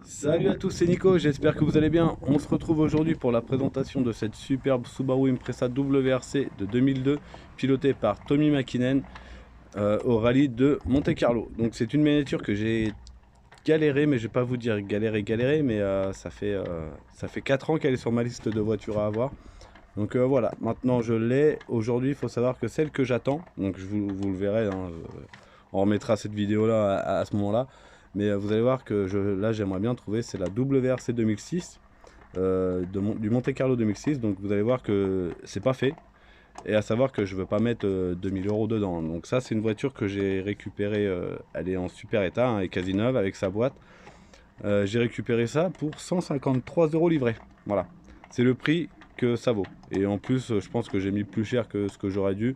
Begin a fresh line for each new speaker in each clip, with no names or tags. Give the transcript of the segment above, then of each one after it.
Salut à tous, c'est Nico, j'espère que vous allez bien. On se retrouve aujourd'hui pour la présentation de cette superbe Subaru Impreza WRC de 2002, pilotée par Tommi Mäkinen au rallye de Monte-Carlo. Donc c'est une miniature que j'ai galéré, mais je vais pas vous dire galéré, mais ça fait 4 ans qu'elle est sur ma liste de voitures à avoir. Donc voilà, maintenant je l'ai. Aujourd'hui, il faut savoir que celle que j'attends, donc vous le verrez, hein, on remettra cette vidéo là à ce moment-là. Mais vous allez voir que là j'aimerais bien trouver, c'est la WRC 2006 du Monte Carlo 2006. Donc vous allez voir que c'est pas fait. Et à savoir que je veux pas mettre 2000 € dedans. Donc ça c'est une voiture que j'ai récupérée, elle est en super état, hein, elle est quasi neuve avec sa boîte. J'ai récupéré ça pour 153 € livré. Voilà, c'est le prix que ça vaut. Et en plus, je pense que j'ai mis plus cher que ce que j'aurais dû.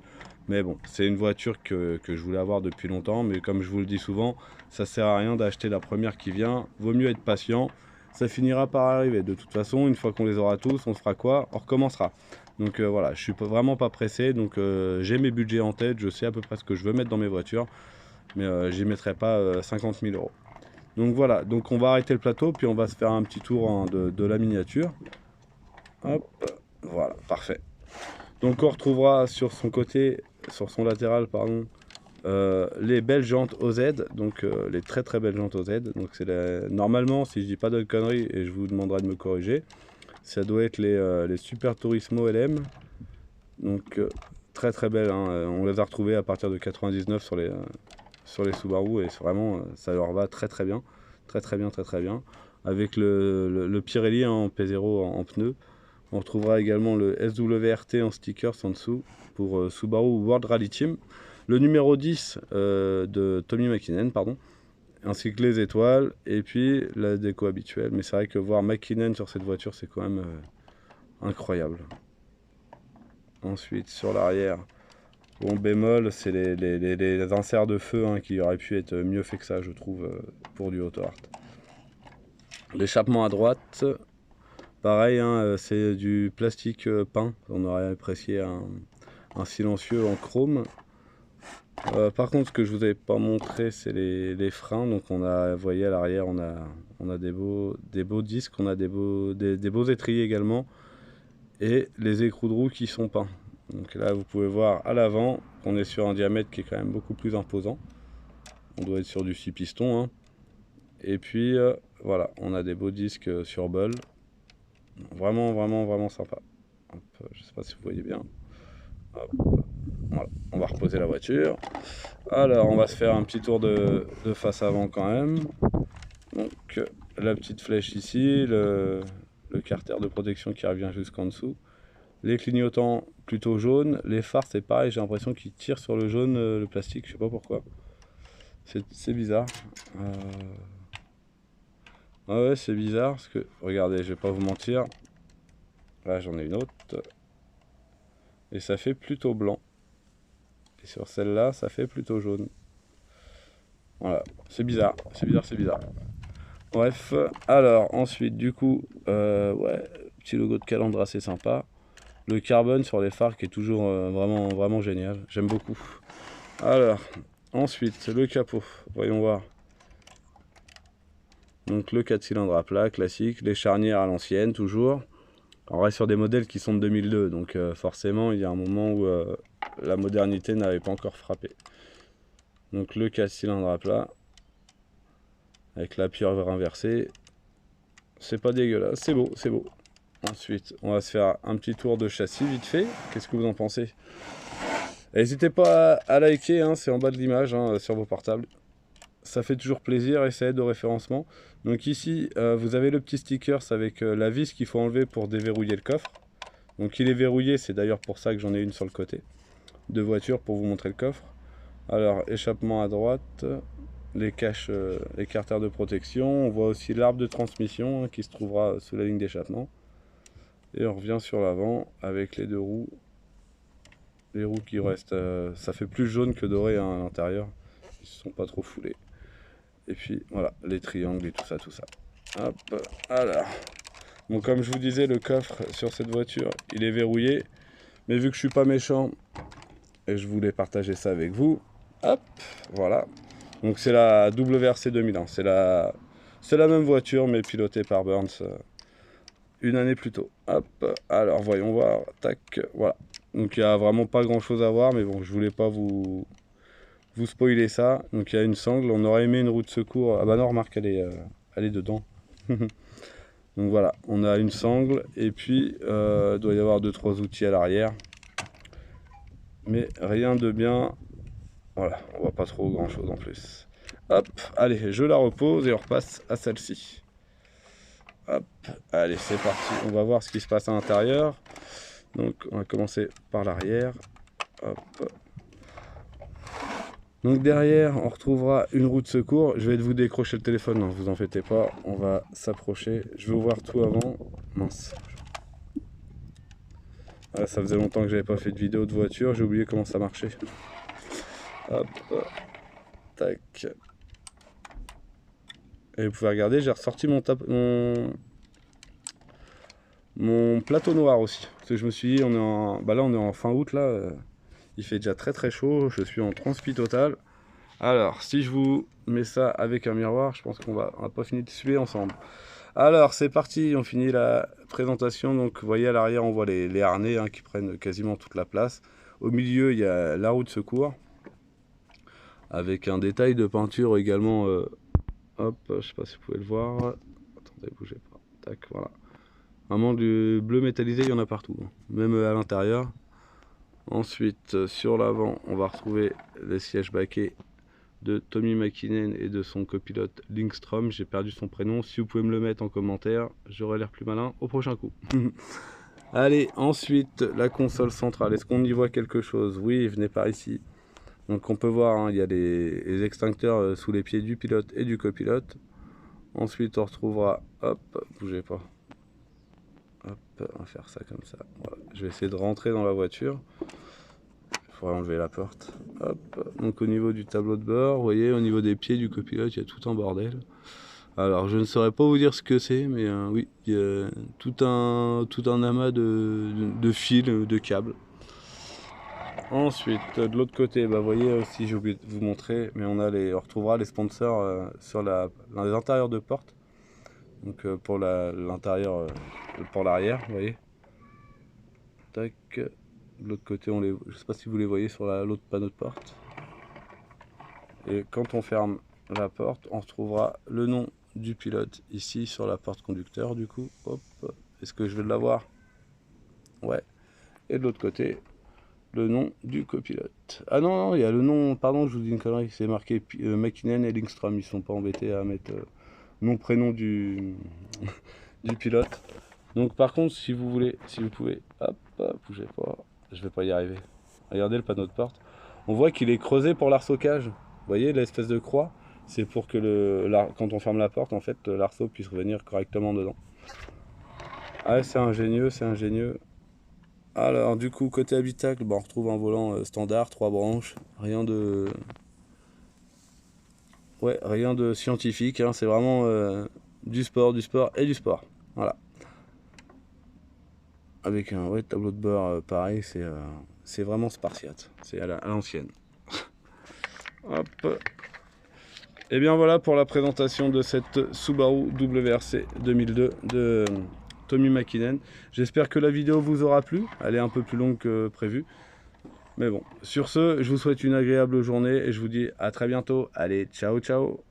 Mais bon, c'est une voiture que je voulais avoir depuis longtemps. Mais comme je vous le dis souvent, ça sert à rien d'acheter la première qui vient. Vaut mieux être patient. Ça finira par arriver. De toute façon, une fois qu'on les aura tous, on fera quoi? On recommencera. Donc voilà, je suis vraiment pas pressé. Donc j'ai mes budgets en tête. Je sais à peu près ce que je veux mettre dans mes voitures. Mais j'y mettrai pas 50 000 €. Donc voilà, donc on va arrêter le plateau, puis on va se faire un petit tour hein, de la miniature. Hop, voilà, parfait. Donc on retrouvera sur son côté, sur son latéral, pardon, les belles jantes OZ, donc les très belles jantes OZ. Donc c'est normalement, si je dis pas de conneries, et je vous demanderai de me corriger, ça doit être les Super Turismo LM. Donc très belles, hein. On les a retrouvées à partir de 99 sur les Subaru et vraiment ça leur va très bien, très bien. Avec le Pirelli hein, en P0 en pneu. On retrouvera également le SWRT en stickers en dessous pour Subaru World Rally Team. Le numéro 10 de Tommi Mäkinen, pardon, ainsi que les étoiles et puis la déco habituelle. Mais c'est vrai que voir Mäkinen sur cette voiture, c'est quand même incroyable. Ensuite, sur l'arrière, bon bémol, c'est les inserts de feu hein, qui auraient pu être mieux fait que ça, je trouve, pour du Auto Art. L'échappement à droite, pareil, hein, c'est du plastique peint. On aurait apprécié un silencieux en chrome. Par contre, ce que je vous avais pas montré, c'est les freins. Donc on a, vous voyez à l'arrière, on a des beaux disques, on a des beaux étriers également, et les écrous de roue qui sont peints. Donc là, vous pouvez voir à l'avant qu'on est sur un diamètre qui est quand même beaucoup plus imposant. On doit être sur du 6 pistons. Hein. Et puis, voilà, on a des beaux disques sur bol. Vraiment sympa. Hop, je sais pas si vous voyez bien. Hop, voilà, on va reposer la voiture. Alors, on va se faire un petit tour de face avant quand même. Donc, la petite flèche ici, le carter de protection qui revient jusqu'en dessous. Les clignotants plutôt jaunes, les phares c'est pareil, j'ai l'impression qu'ils tirent sur le jaune, le plastique, je sais pas pourquoi. C'est bizarre. Ah ouais, c'est bizarre parce que, regardez, je vais pas vous mentir. Là j'en ai une autre. Et ça fait plutôt blanc. Et sur celle-là, ça fait plutôt jaune. Voilà, c'est bizarre. Bref, alors ensuite, du coup, ouais, petit logo de calandre assez sympa. Le carbone sur les phares qui est toujours vraiment génial. J'aime beaucoup. Alors, ensuite, le capot. Voyons voir. Donc le 4 cylindres à plat, classique. Les charnières à l'ancienne, toujours. On reste sur des modèles qui sont de 2002. Donc forcément, il y a un moment où la modernité n'avait pas encore frappé. Donc le 4 cylindres à plat. Avec la pieuvre inversée. C'est pas dégueulasse. C'est beau. Ensuite, on va se faire un petit tour de châssis vite fait. Qu'est-ce que vous en pensez? N'hésitez pas à liker, hein, c'est en bas de l'image hein, sur vos portables. Ça fait toujours plaisir et ça aide au référencement. Donc ici, vous avez le petit sticker avec la vis qu'il faut enlever pour déverrouiller le coffre. Donc il est verrouillé, c'est d'ailleurs pour ça que j'en ai une sur le côté de voiture pour vous montrer le coffre. Alors, échappement à droite, les caches, les carters de protection. On voit aussi l'arbre de transmission hein, qui se trouvera sous la ligne d'échappement. Et on revient sur l'avant avec les deux roues. Les roues qui restent, ça fait plus jaune que doré hein, à l'intérieur. Ils ne sont pas trop foulés. Et puis voilà, les triangles et tout ça. Hop, alors. Bon, comme je vous disais, le coffre sur cette voiture, il est verrouillé. Mais vu que je suis pas méchant, et je voulais partager ça avec vous, hop, voilà. Donc c'est la WRC 2001, c'est la C'est la même voiture mais pilotée par Burns une année plus tôt. Hop, alors voyons voir, tac, voilà. Donc il n'y a vraiment pas grand chose à voir, mais bon, je voulais pas vous spoiler ça. Donc il y a une sangle, on aurait aimé une roue de secours. Ah bah non, remarque, elle est dedans. Donc voilà, on a une sangle, et puis il doit y avoir 2-3 outils à l'arrière. Mais rien de bien. Voilà, on voit pas trop grand chose en plus. Hop, allez, je la repose et on repasse à celle-ci. Hop, allez, c'est parti. On va voir ce qui se passe à l'intérieur. Donc, on va commencer par l'arrière. Hop. Donc derrière, on retrouvera une roue de secours. Je vais vous décrocher le téléphone, non, vous en faites pas. On va s'approcher. Je vais ouvrir tout avant. Mince. Ah, ça faisait longtemps que j'avais pas fait de vidéo de voiture. J'ai oublié comment ça marchait. Hop. Tac. Et vous pouvez regarder, j'ai ressorti mon plateau noir aussi. Parce que je me suis dit, là on est en fin août là. Il fait déjà très chaud. Je suis en transpi total. Alors, si je vous mets ça avec un miroir, je pense qu'on va pas fini de suer ensemble. Alors, c'est parti, on finit la présentation. Donc, vous voyez à l'arrière, on voit les harnais qui prennent quasiment toute la place. Au milieu, il y a la roue de secours. Avec un détail de peinture également. Hop, je sais pas si vous pouvez le voir. Attendez, bougez pas. Tac, voilà. Vraiment du bleu métallisé, il y en a partout. Même à l'intérieur. Ensuite, sur l'avant, on va retrouver les sièges baquets de Tommi Mäkinen et de son copilote Lindström. J'ai perdu son prénom. Si vous pouvez me le mettre en commentaire, j'aurai l'air plus malin au prochain coup. Allez, ensuite, la console centrale. Est-ce qu'on y voit quelque chose? Oui, venez par ici. Donc on peut voir, il y a les extincteurs sous les pieds du pilote et du copilote. Ensuite, on retrouvera... Hop, bougez pas. Hop, on va faire ça comme ça. Voilà. Je vais essayer de rentrer dans la voiture. Il faudrait enlever la porte. Hop. Donc au niveau du tableau de bord, vous voyez, au niveau des pieds du copilote, il y a tout un bordel. Alors je ne saurais pas vous dire ce que c'est, mais oui, il y a tout un amas de fils, de câbles. Ensuite, de l'autre côté, vous voyez aussi, j'ai oublié de vous montrer, mais on retrouvera les sponsors sur les intérieurs de porte. Donc pour l'intérieur, pour l'arrière, vous voyez. Tac. De l'autre côté, je ne sais pas si vous les voyez sur l'autre panneau de porte. Et quand on ferme la porte, on retrouvera le nom du pilote ici sur la porte conducteur. Du coup, hop, est-ce que je vais l'avoir? Ouais. Et de l'autre côté, le nom du copilote. Ah non, il y a le nom, pardon, je vous dis une connerie, c'est marqué Mäkinen et Lindström. Ils sont pas embêtés à mettre nom, prénom du pilote. Donc par contre, si vous pouvez, hop, bougez pas, je vais pas y arriver. Regardez le panneau de porte. On voit qu'il est creusé pour l'arceau-cage. Vous voyez l'espèce de croix, c'est pour que quand on ferme la porte, en fait, l'arceau puisse revenir correctement dedans. Ah, c'est ingénieux, c'est ingénieux. Alors du coup, côté habitacle, on retrouve un volant standard, 3 branches, rien de scientifique, c'est vraiment du sport et du sport. Voilà. Avec un tableau de bord pareil, c'est vraiment spartiate, c'est à l'ancienne. Hop. Et bien voilà pour la présentation de cette Subaru WRC 2002 de Tommi Mäkinen. J'espère que la vidéo vous aura plu, elle est un peu plus longue que prévu. Mais bon, sur ce, je vous souhaite une agréable journée et je vous dis à très bientôt. Allez, ciao ciao.